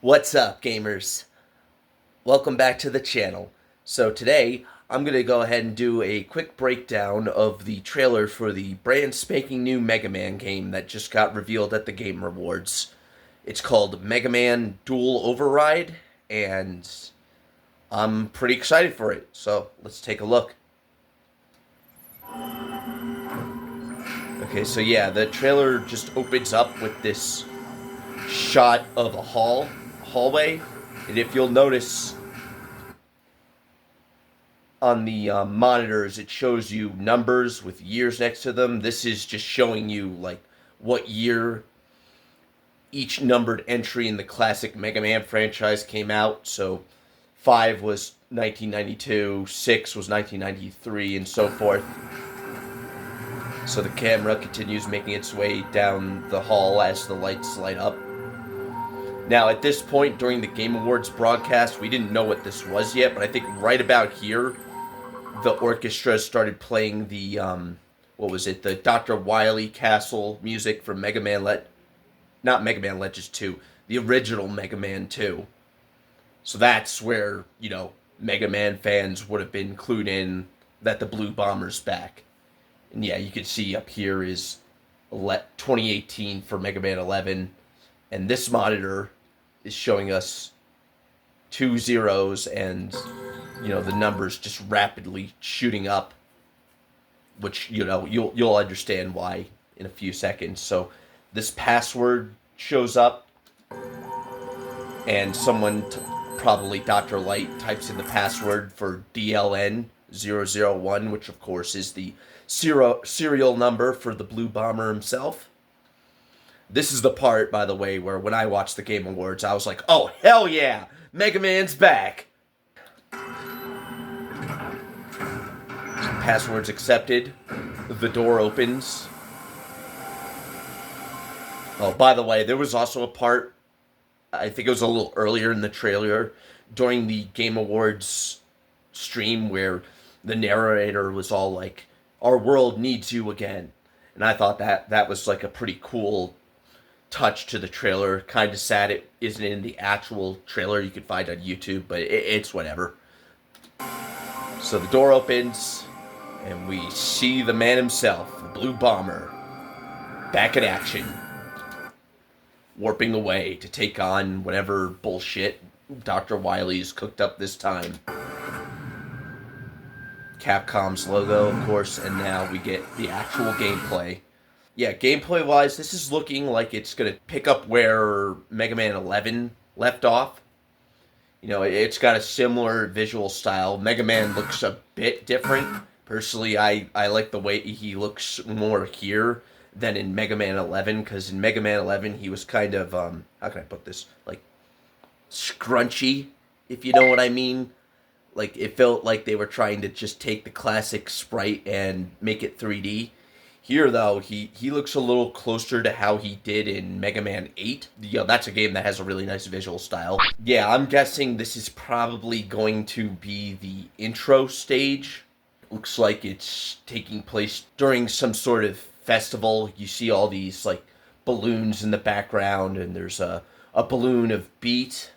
What's up, gamers? Welcome back to the channel. So today, I'm going to go ahead and do a quick breakdown of the trailer for the brand spanking new Mega Man game that just got revealed at the Game Awards. It's called Mega Man Dual Override, and I'm pretty excited for it. So let's take a look. Okay, so yeah, the trailer just opens up with this shot of a hallway, and if you'll notice on the monitors, it shows you numbers with years next to them. This is just showing you like what year each numbered entry in the classic Mega Man franchise came out. So 5 was 1992, 6 was 1993, and so forth. So the camera continues making its way down the hall as the lights light up. Now, at this point during the Game Awards broadcast, we didn't know what this was yet, but I think right about here, the orchestra started playing the, the Dr. Wily Castle music from not Mega Man Legends 2, the original Mega Man 2. So that's where, Mega Man fans would have been clued in that the Blue Bomber's back. And yeah, you can see up here is 2018 for Mega Man 11, and this monitor is showing us 2 zeros and the numbers just rapidly shooting up, which you'll understand why in a few seconds. So this password shows up, and someone probably Dr. Light types in the password for DLN001, which of course is the serial number for the Blue Bomber himself. This is the part, by the way, where when I watched the Game Awards, I was like, oh, hell yeah! Mega Man's back! Passwords accepted. The door opens. Oh, by the way, there was also a part, I think it was a little earlier in the trailer, during the Game Awards stream, where the narrator was all like, our world needs you again. And I thought that was like a pretty cool touch to the trailer. Kind of sad it isn't in the actual trailer you can find on YouTube, but it's whatever. So the door opens, and we see the man himself, the Blue Bomber, back in action, warping away to take on whatever bullshit Dr. Wily's cooked up this time. Capcom's logo, of course, and now we get the actual gameplay. Yeah, gameplay-wise, this is looking like it's going to pick up where Mega Man 11 left off. It's got a similar visual style. Mega Man looks a bit different. Personally, I like the way he looks more here than in Mega Man 11, because in Mega Man 11, he was kind of, how can I put this? Like, scrunchy, if you know what I mean. Like, it felt like they were trying to just take the classic sprite and make it 3D. Here, though, he looks a little closer to how he did in Mega Man 8. That's a game that has a really nice visual style. Yeah, I'm guessing this is probably going to be the intro stage. Looks like it's taking place during some sort of festival. You see all these, like, balloons in the background, and there's a balloon of Beat.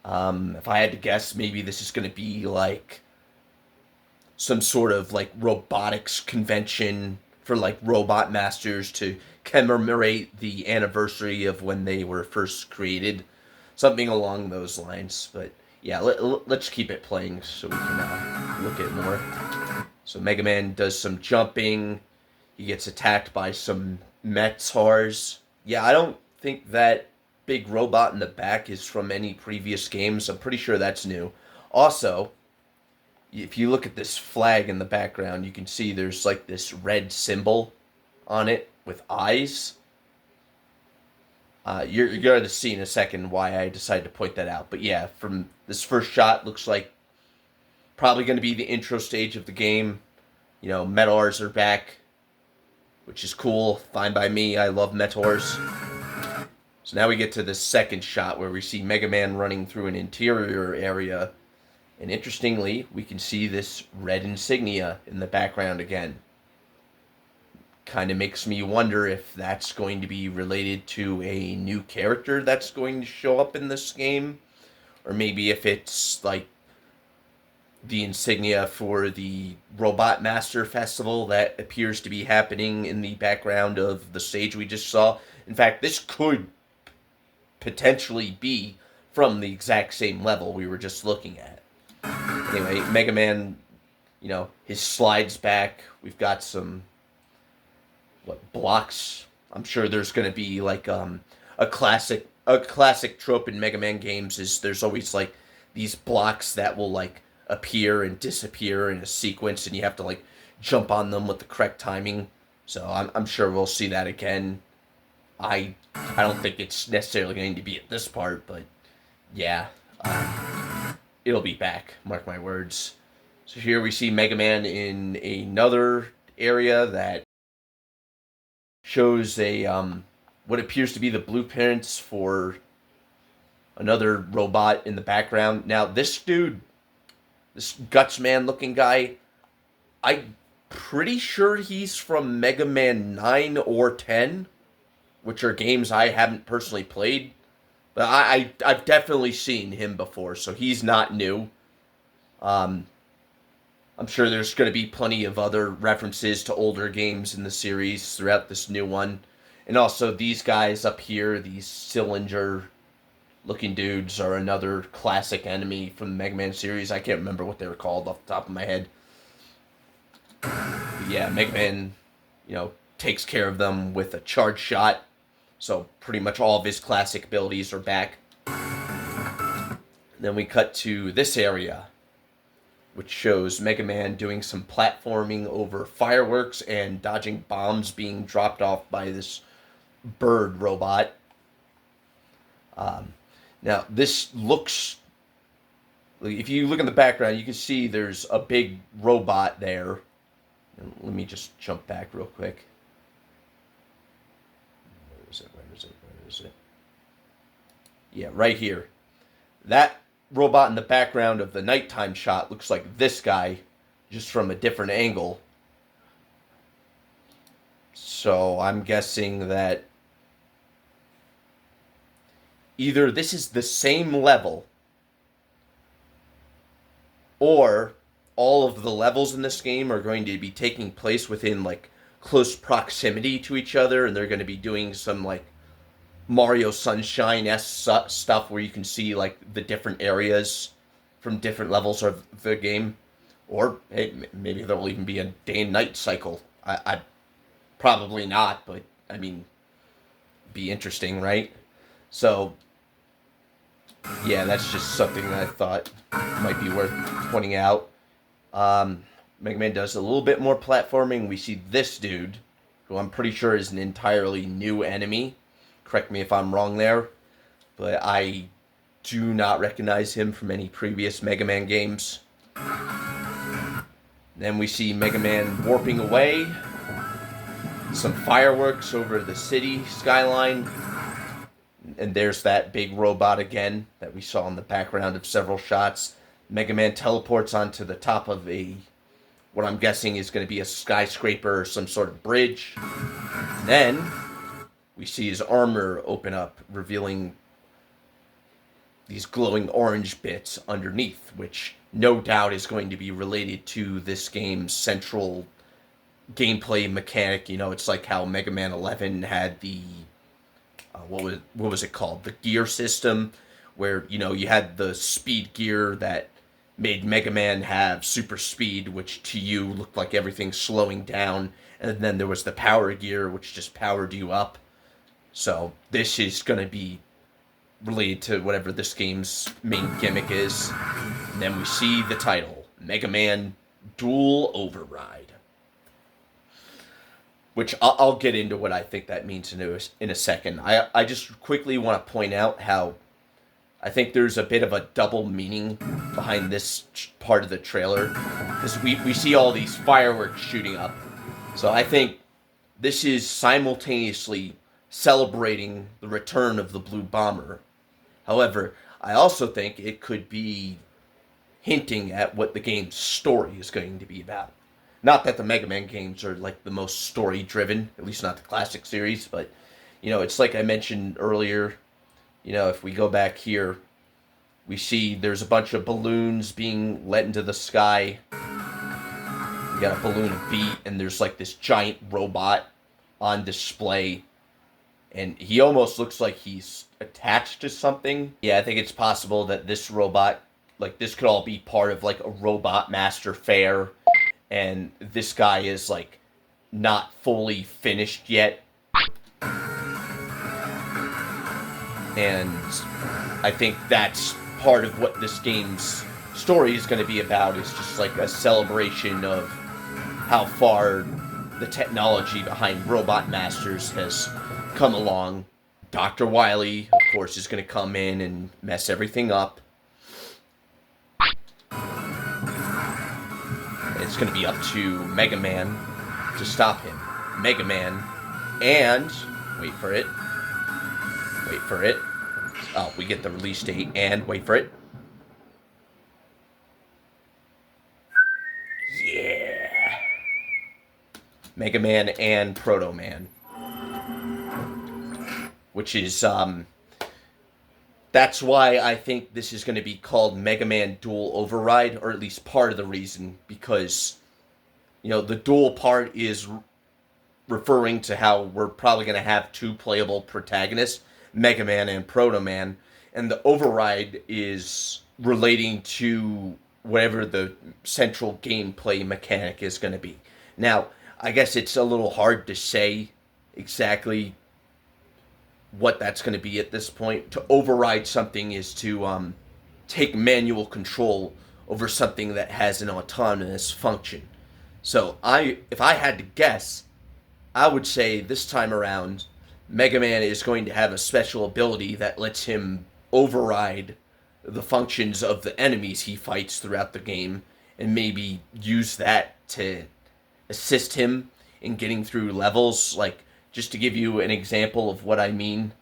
If I had to guess, maybe this is going to be, like, some sort of, like, robotics convention for, like, robot masters to commemorate the anniversary of when they were first created. Something along those lines. But, yeah, let's keep it playing so we can look at more. So Mega Man does some jumping. He gets attacked by some Metars. Yeah, I don't think that big robot in the back is from any previous games. I'm pretty sure that's new. Also, if you look at this flag in the background, you can see there's like this red symbol on it with eyes. You're going to see in a second why I decided to point that out. But yeah, from this first shot, looks like probably going to be the intro stage of the game. Metars are back, which is cool. Fine by me. I love Metars. So now we get to the second shot where we see Mega Man running through an interior area. And interestingly, we can see this red insignia in the background again. kind of makes me wonder if that's going to be related to a new character that's going to show up in this game, or maybe if it's like the insignia for the Robot Master Festival that appears to be happening in the background of the stage we just saw. In fact, this could potentially be from the exact same level we were just looking at. Anyway, Mega Man, his slides back. We've got some blocks. I'm sure there's going to be like a classic trope in Mega Man games is there's always like these blocks that will like appear and disappear in a sequence, and you have to like jump on them with the correct timing. So I'm sure we'll see that again. I don't think it's necessarily going to be at this part, but yeah, it'll be back. Mark my words. So here we see Mega Man in another area that shows a what appears to be the blueprints for another robot in the background. Now this dude, this Gutsman looking guy, I'm pretty sure he's from Mega Man 9 or 10, which are games I haven't personally played. But I've definitely seen him before, so he's not new. I'm sure there's going to be plenty of other references to older games in the series throughout this new one. And also these guys up here, these cylinder-looking dudes, are another classic enemy from the Mega Man series. I can't remember what they were called off the top of my head. But yeah, Mega Man, takes care of them with a charge shot. So pretty much all of his classic abilities are back. Then we cut to this area, which shows Mega Man doing some platforming over fireworks and dodging bombs being dropped off by this bird robot. Now, this looks... If you look in the background, you can see there's a big robot there. And let me just jump back real quick. Where is it? Yeah, right here. That robot in the background of the nighttime shot looks like this guy, just from a different angle. So I'm guessing that either this is the same level, or all of the levels in this game are going to be taking place within like close proximity to each other, and they're going to be doing some like Mario Sunshine-esque stuff where you can see like the different areas from different levels of the game. Or hey, maybe there'll even be a day and night cycle. I probably not, but I mean, be interesting, right? So yeah, that's just something that I thought might be worth pointing out. Mega Man does a little bit more platforming. We see this dude, who I'm pretty sure is an entirely new enemy. Correct me if I'm wrong there, but I do not recognize him from any previous Mega Man games. Then we see Mega Man warping away. Some fireworks over the city skyline. And there's that big robot again that we saw in the background of several shots. Mega Man teleports onto the top of what I'm guessing is going to be a skyscraper or some sort of bridge. Then we see his armor open up, revealing these glowing orange bits underneath, which no doubt is going to be related to this game's central gameplay mechanic. It's like how Mega Man 11 had the what was it called? The gear system, where you had the speed gear that made Mega Man have super speed, which to you looked like everything slowing down, and then there was the power gear, which just powered you up. So this is going to be related to whatever this game's main gimmick is. And then we see the title, Mega Man Dual Override. Which I'll get into what I think that means in a second. I just quickly want to point out how I think there's a bit of a double meaning behind this part of the trailer. Because we see all these fireworks shooting up. So I think this is simultaneously celebrating the return of the Blue Bomber. However, I also think it could be hinting at what the game's story is going to be about. Not that the Mega Man games are like the most story driven, at least not the classic series, but it's like I mentioned earlier. If we go back here, we see there's a bunch of balloons being let into the sky. You got a balloon of beat, and there's like this giant robot on display, and he almost looks like he's attached to something. Yeah, I think it's possible that this robot, like this could all be part of like a Robot Master Fair, and this guy is like not fully finished yet. And I think that's part of what this game's story is going to be about, is just like a celebration of how far the technology behind Robot Masters has come along. Dr. Wily, of course, is going to come in and mess everything up. It's going to be up to Mega Man to stop him. Mega Man and... wait for it. Oh, we get the release date and... wait for it. Yeah. Mega Man and Proto Man. Which is, that's why I think this is going to be called Mega Man Dual Override, or at least part of the reason, because, the dual part is referring to how we're probably going to have two playable protagonists, Mega Man and Proto Man, and the override is relating to whatever the central gameplay mechanic is going to be. Now, I guess it's a little hard to say exactly what that's going to be at this point. To override something is to take manual control over something that has an autonomous function. So if I had to guess, I would say this time around, Mega Man is going to have a special ability that lets him override the functions of the enemies he fights throughout the game, and maybe use that to assist him in getting through levels. Like, just to give you an example of what I mean,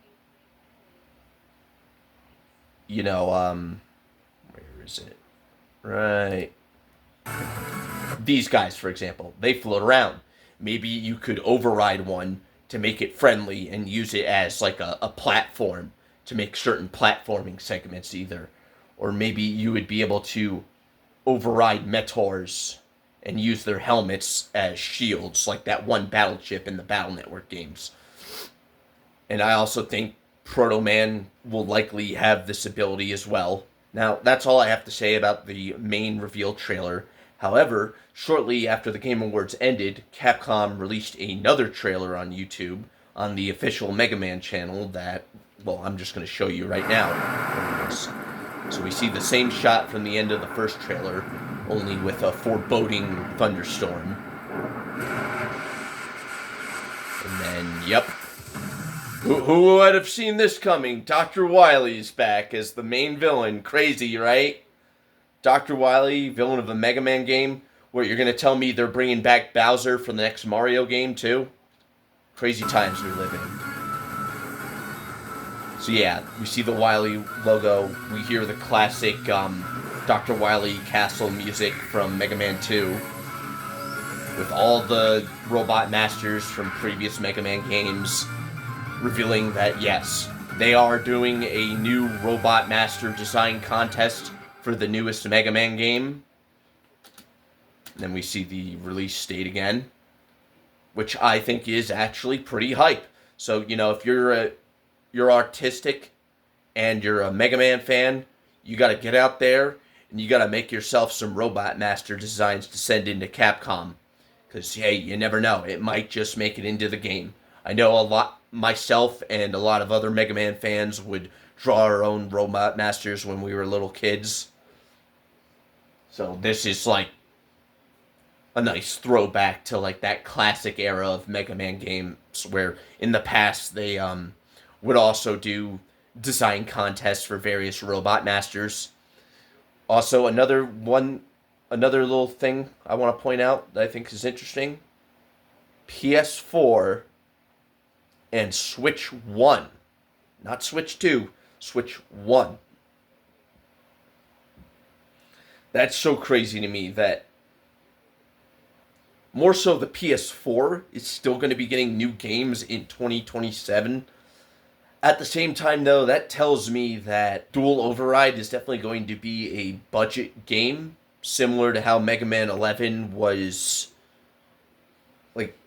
where is it? Right. These guys, for example, they float around. Maybe you could override one to make it friendly and use it as like a platform to make certain platforming segments either. Or maybe you would be able to override Metors and use their helmets as shields, like that one battle chip in the Battle Network games. And I also think Proto Man will likely have this ability as well. Now, that's all I have to say about the main reveal trailer. However, shortly after the Game Awards ended, Capcom released another trailer on YouTube on the official Mega Man channel that, well, I'm just going to show you right now. So we see the same shot from the end of the first trailer, only with a foreboding thunderstorm. And then, yep. Who would have seen this coming? Dr. Wily's back as the main villain. Crazy, right? Dr. Wily, villain of a Mega Man game. What, you're going to tell me they're bringing back Bowser for the next Mario game, too? Crazy times we live in. So yeah, we see the Wily logo. We hear the classic Dr. Wily Castle music from Mega Man 2. With all the Robot Masters from previous Mega Man games, revealing that, yes, they are doing a new Robot Master design contest for the newest Mega Man game. And then we see the release date again, which I think is actually pretty hype. So, if you're artistic and you're a Mega Man fan, you got to get out there and you got to make yourself some Robot Master designs to send into Capcom. Because, hey, you never know. It might just make it into the game. I know myself and a lot of other Mega Man fans would draw our own Robot Masters when we were little kids. So this is like a nice throwback to like that classic era of Mega Man games where in the past they would also do design contests for various Robot Masters. Also, another little thing I want to point out that I think is interesting. PS4 and Switch 1. Not Switch 2, Switch 1. That's so crazy to me that More so, the PS4 is still going to be getting new games in 2027. At the same time, though, that tells me that Dual Override is definitely going to be a budget game, similar to how Mega Man 11 was, like,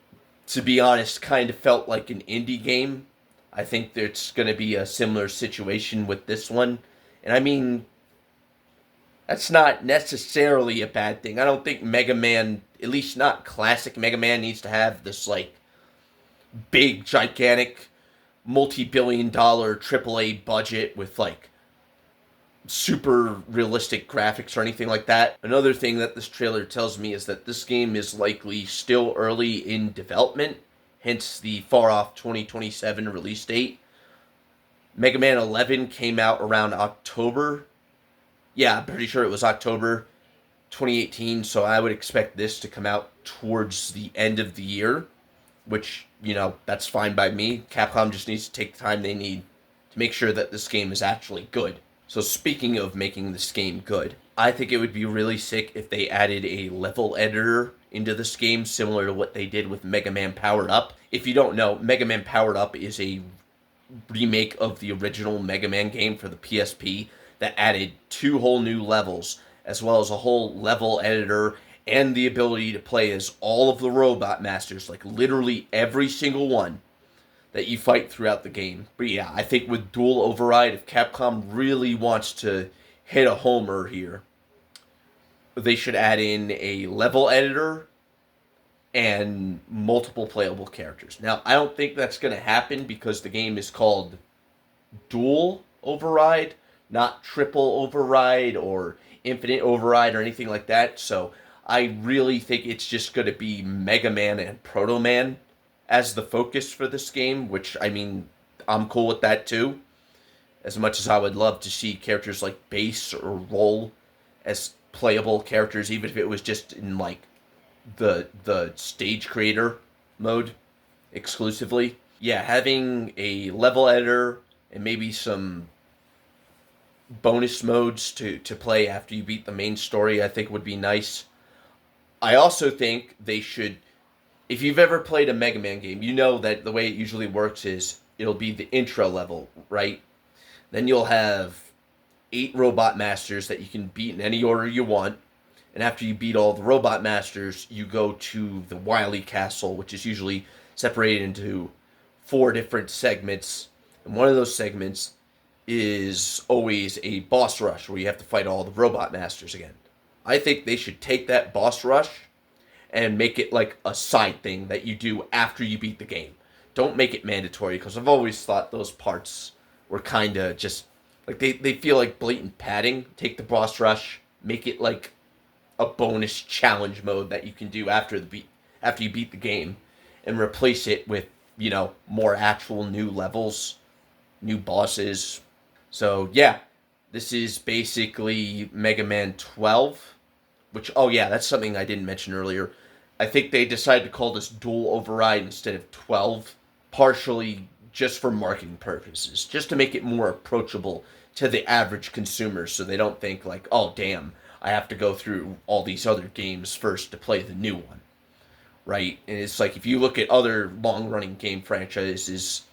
to be honest, kind of felt like an indie game. I think there's going to be a similar situation with this one. And I mean, that's not necessarily a bad thing. I don't think Mega Man, at least not classic Mega Man, needs to have this, like, big, gigantic, multi-billion-dollar AAA budget with, like, super realistic graphics or anything like that. Another thing that this trailer tells me is that this game is likely still early in development, hence the far-off 2027 release date. Mega Man 11 came out around October. Yeah, I'm pretty sure it was October 2018, so I would expect this to come out towards the end of the year, which, that's fine by me. Capcom just needs to take the time they need to make sure that this game is actually good. So speaking of making this game good, I think it would be really sick if they added a level editor into this game, similar to what they did with Mega Man Powered Up. If you don't know, Mega Man Powered Up is a remake of the original Mega Man game for the PSP that added 2 whole new levels, as well as a whole level editor and the ability to play as all of the Robot Masters, like literally every single one that you fight throughout the game. But yeah, I think with Dual Override, if Capcom really wants to hit a homer here, they should add in a level editor and multiple playable characters. Now, I don't think that's going to happen because the game is called Dual Override, not Triple Override or Infinite Override or anything like that. So I really think it's just going to be Mega Man and Proto Man as the focus for this game, which, I mean, I'm cool with that too. As much as I would love to see characters like Bass or Roll as playable characters, even if it was just in, like, the stage creator mode exclusively. Yeah, having a level editor and maybe some bonus modes to play after you beat the main story, I think would be nice. I also think they should, if you've ever played a Mega Man game, you know that the way it usually works is it'll be the intro level, right? Then you'll have 8 Robot Masters that you can beat in any order you want. And after you beat all the Robot Masters, you go to the Wily Castle, which is usually separated into 4 different segments. And one of those segments is always a boss rush where you have to fight all the Robot Masters again. I think they should take that boss rush and make it like a side thing that you do after you beat the game. Don't make it mandatory, because I've always thought those parts were kind of just, like, they feel like blatant padding. Take the boss rush, make it like a bonus challenge mode that you can do after you beat the game, and replace it with, more actual new levels, new bosses. So yeah, this is basically Mega Man 12, which, oh yeah, that's something I didn't mention earlier. I think they decided to call this Dual Override instead of 12, partially just for marketing purposes, just to make it more approachable to the average consumer, so they don't think like, oh damn, I have to go through all these other games first to play the new one, right? And it's like, if you look at other long-running game franchises,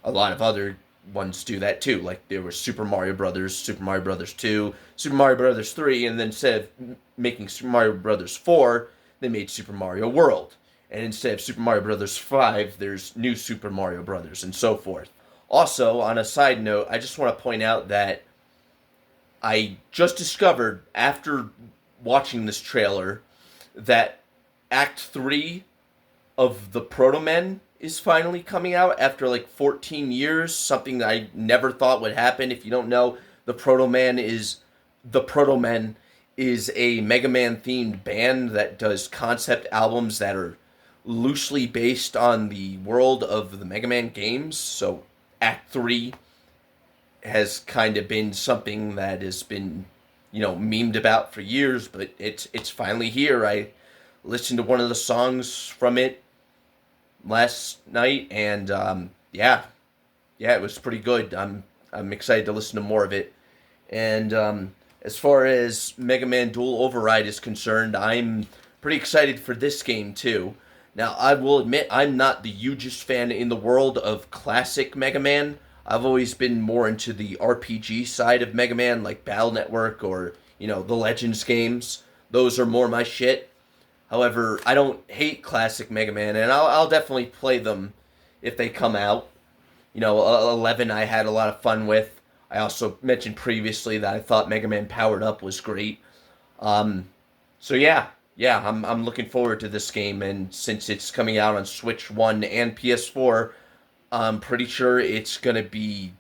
a lot of other ones do that too. Like, there was Super Mario Brothers, Super Mario Brothers 2, Super Mario Brothers 3, and then instead of making Super Mario Brothers 4, they made Super Mario World. And instead of Super Mario Brothers 5, there's new Super Mario Brothers, and so forth. Also, on a side note, I just want to point out that I just discovered, after watching this trailer, that Act 3 of the Proto Men is finally coming out after like 14 years, something that I never thought would happen. If you don't know, the Proto Men is a Mega Man themed band that does concept albums that are loosely based on the world of the Mega Man games. So Act 3 has kind of been something that has been, memed about for years, but it's finally here. I listened to one of the songs from it last night, and yeah, it was pretty good. I'm excited to listen to more of it. And as far as Mega Man Dual Override is concerned, I'm Pretty excited for this game too. Now, I will admit I'm not the hugest fan in the world of classic Mega Man. I've always been more into the RPG side of Mega Man, like Battle Network or, the Legends games. Those are more my shit. However, I don't hate classic Mega Man, and I'll definitely play them if they come out. 11 I had a lot of fun with. I also mentioned previously that I thought Mega Man Powered Up was great. Um, so yeah, I'm looking forward to this game, and since it's coming out on Switch 1 and PS4, I'm pretty sure it's gonna be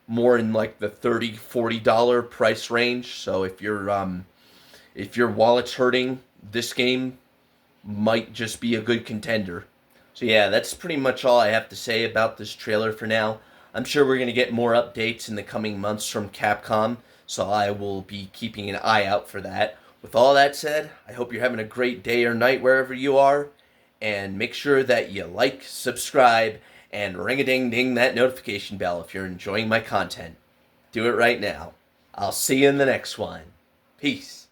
more in like the $30-40 price range. So if your wallet's hurting, this game might just be a good contender. So yeah, that's pretty much all I have to say about this trailer for now. I'm sure we're going to get more updates in the coming months from Capcom, so I will be keeping an eye out for that. With all that said, I hope you're having a great day or night wherever you are, and make sure that you like, subscribe, and ring-a-ding-ding that notification bell if you're enjoying my content. Do it right now. I'll see you in the next one. Peace.